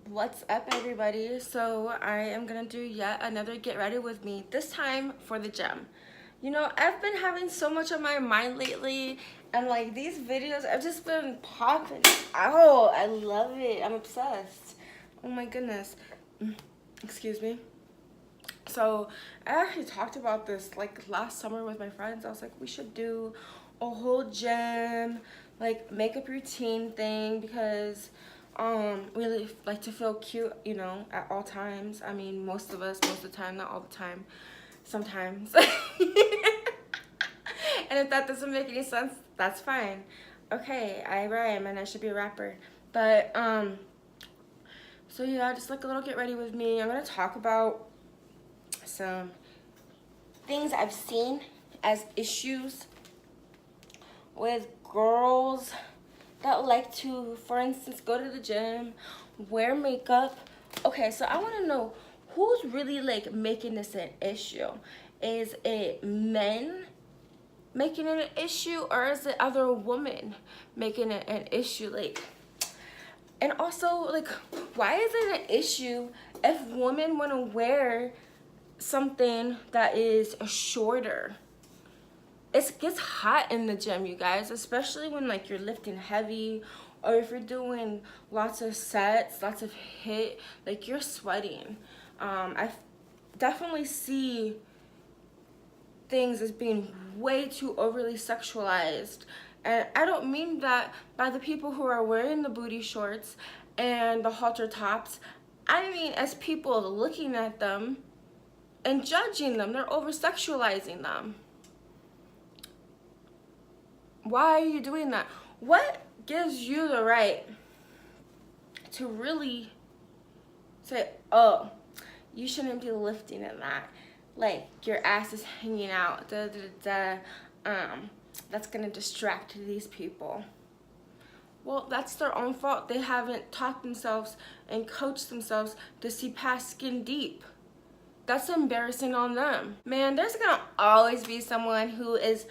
What's up, everybody? So I am gonna do yet another get ready with me, this time for the gym. You know, I've been having so much on my mind lately, and like these videos I've just been popping out. I love it. I'm obsessed. Oh my goodness. Excuse me. So I actually talked about this like last summer with my friends. I was like, we should do a whole gym like makeup routine thing because we really like to feel cute, you know, at all times. I mean, most of us, most of the time, not all the time, sometimes. And if that doesn't make any sense, that's fine. Okay, I rhyme and I should be a rapper. But so yeah, just like a little get ready with me. I'm gonna talk about some things I've seen as issues with girls that like to, for instance, go to the gym, wear makeup. Okay, so I want to know who's really like making this an issue. Is it men making it an issue, or is it other women making it an issue? Like, and also, like, why is it an issue if women want to wear something that is shorter? It gets hot in the gym, you guys, especially when like you're lifting heavy, or if you're doing lots of sets, lots of hit, like you're sweating. I definitely see things as being way too overly sexualized, and I don't mean that by the people who are wearing the booty shorts and the halter tops. I mean as people looking at them and judging them. They're over sexualizing them. Why are you doing that? What gives you the right to really say, oh, you shouldn't be lifting in that? Like, your ass is hanging out, that's gonna distract these people. Well, that's their own fault. They haven't taught themselves and coached themselves to see past skin deep. That's embarrassing on them. Man, there's gonna always be someone who is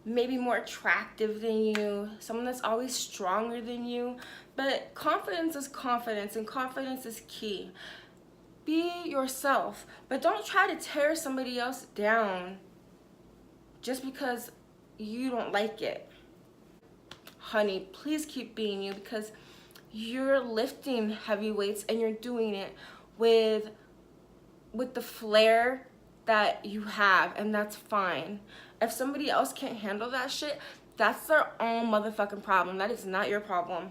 maybe more attractive than you, someone that's always stronger than you, but confidence is confidence, and confidence is key. Be yourself, but don't try to tear somebody else down just because you don't like it. Honey, please keep being you, because you're lifting heavy weights and you're doing it with the flair that you have, and that's fine. If somebody else can't handle that shit, that's their own motherfucking problem. That is not your problem.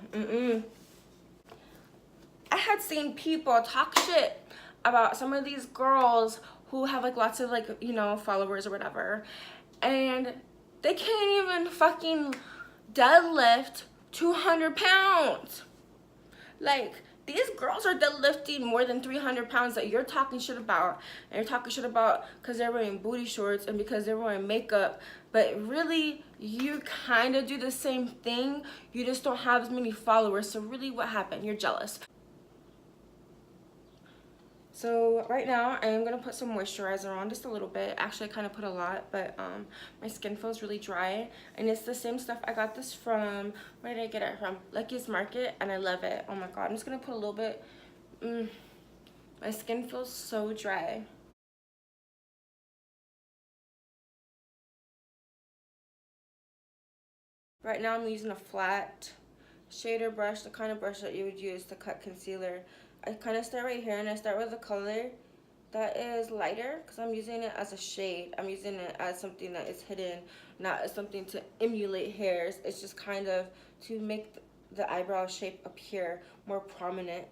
I had seen people talk shit about some of these girls who have like lots of like, you know, followers or whatever, and they can't even fucking deadlift 200 pounds. Like, these girls are deadlifting more than 300 pounds that you're talking shit about. And you're talking shit about because they're wearing booty shorts and because they're wearing makeup. But really, you kind of do the same thing. You just don't have as many followers. So really, what happened? You're jealous. So right now, I am going to put some moisturizer on, just a little bit. Actually, I kind of put a lot, but my skin feels really dry. And it's the same stuff. I got this from, where did I get it from? Lucky's Market, and I love it. Oh my god, I'm just going to put a little bit. My skin feels so dry. Right now, I'm using a flat shader brush, the kind of brush that you would use to cut concealer. I kind of start right here, and I start with a color that is lighter because I'm using it as a shade. I'm using it as something that is hidden, not as something to emulate hairs. It's just kind of to make the eyebrow shape appear more prominent.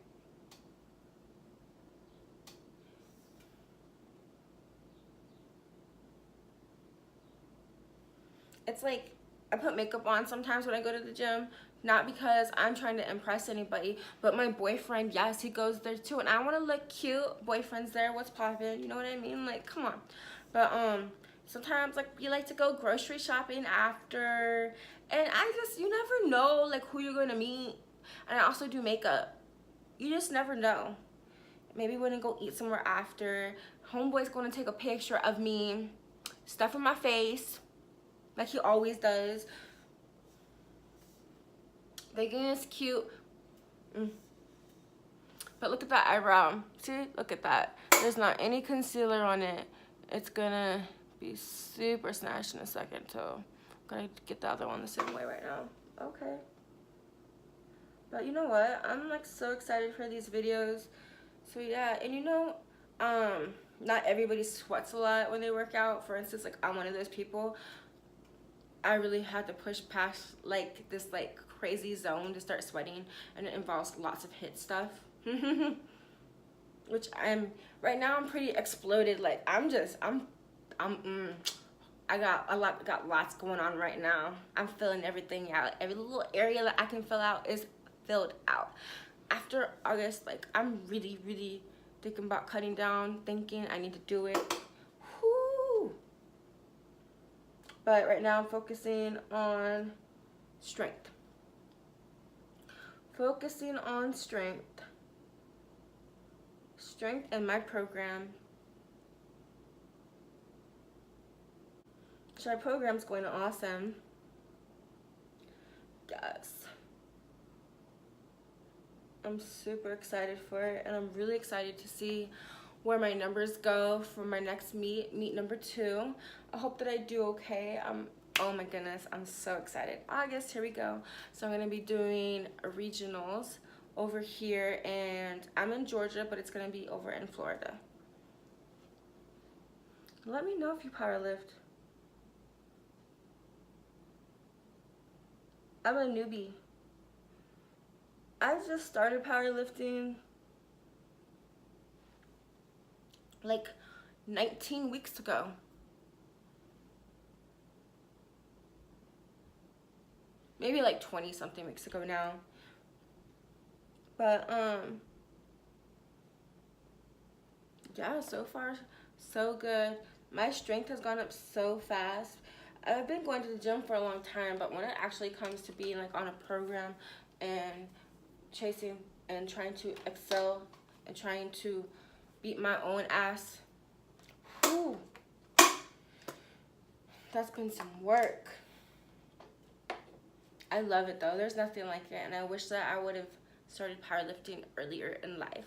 It's like I put makeup on sometimes when I go to the gym, not because I'm trying to impress anybody, but my boyfriend, yes, he goes there too, and I want to look cute. Boyfriend's there, what's poppin', you know what I mean? Like, come on. But sometimes like we like to go grocery shopping after, and you never know like who you're gonna meet. And I also do makeup. You just never know. Maybe we're gonna go eat somewhere after. Homeboy's gonna take a picture of me, stuff in my face, like he always does. Thinking it's cute. But look at that eyebrow. See? Look at that. There's not any concealer on it. It's gonna be super snatched in a second, so I'm gonna get the other one the same way right now. Okay. But you know what? I'm like so excited for these videos. So yeah, and you know, not everybody sweats a lot when they work out. For instance, like I'm one of those people. I really had to push past like this like crazy zone to start sweating, and it involves lots of HIIT stuff. Which right now I'm pretty exploded. Like I got lots going on right now. I'm filling everything out. Every little area that I can fill out is filled out. After August, like I'm really thinking about cutting down, thinking I need to do it. Whoo! But right now I'm focusing on strength. Focusing on strength. Strength in my program. So our program's going awesome. Yes. I'm super excited for it, and I'm really excited to see where my numbers go for my next meet number 2. I hope that I do okay. Oh my goodness, I'm so excited. August, here we go. So I'm gonna be doing regionals over here, and I'm in Georgia, but it's gonna be over in Florida. Let me know if you powerlift. I'm a newbie. I just started powerlifting like 19 weeks ago. Maybe like 20 something weeks ago now. But yeah, so far so good. My strength has gone up so fast. I've been going to the gym for a long time, but when it actually comes to being like on a program and chasing and trying to excel and trying to beat my own ass, whew, that's been some work. I love it though. There's nothing like it, and I wish that I would have started powerlifting earlier in life.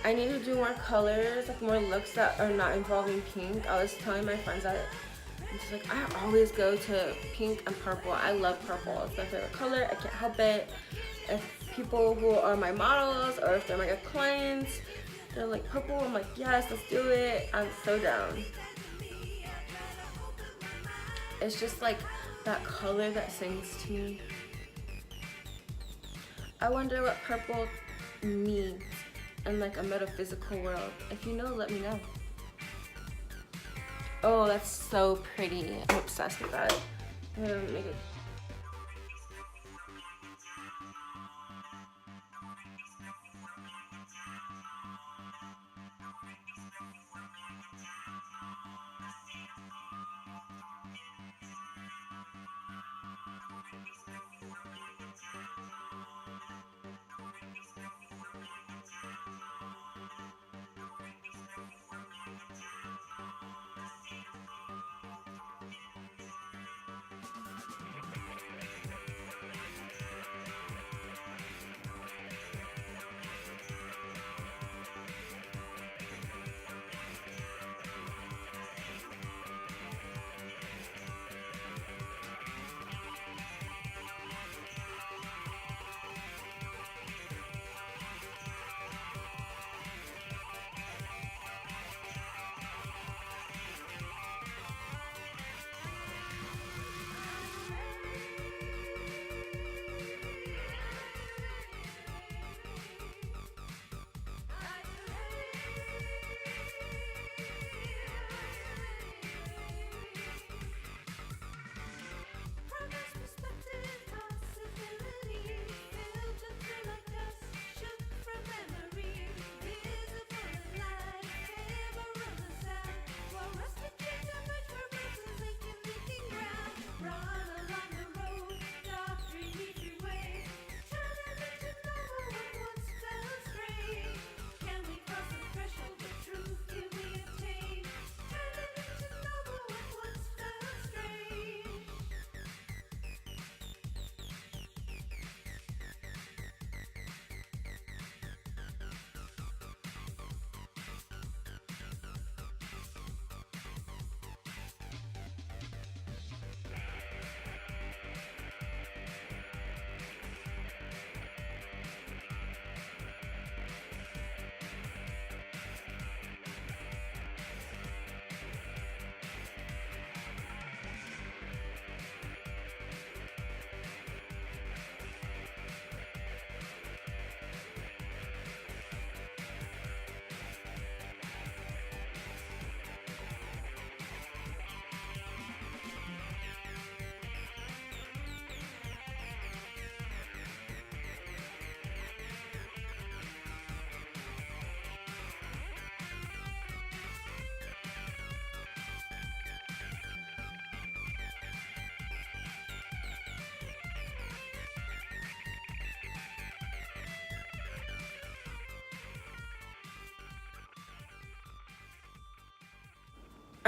I need to do more colors, like more looks that are not involving pink. I was telling my friends that I'm just like, I always go to pink and purple. I love purple. It's my favorite color. I can't help it. If people who are my models or if they're my clients, they're like purple, I'm like, yes, let's do it. I'm so down. It's just like that color that sings to me. I wonder what purple means in like a metaphysical world. If you know, let me know. Oh, that's so pretty. I'm obsessed with that. I'm gonna make it.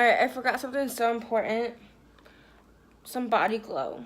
Alright, I forgot something so important. Some body glow.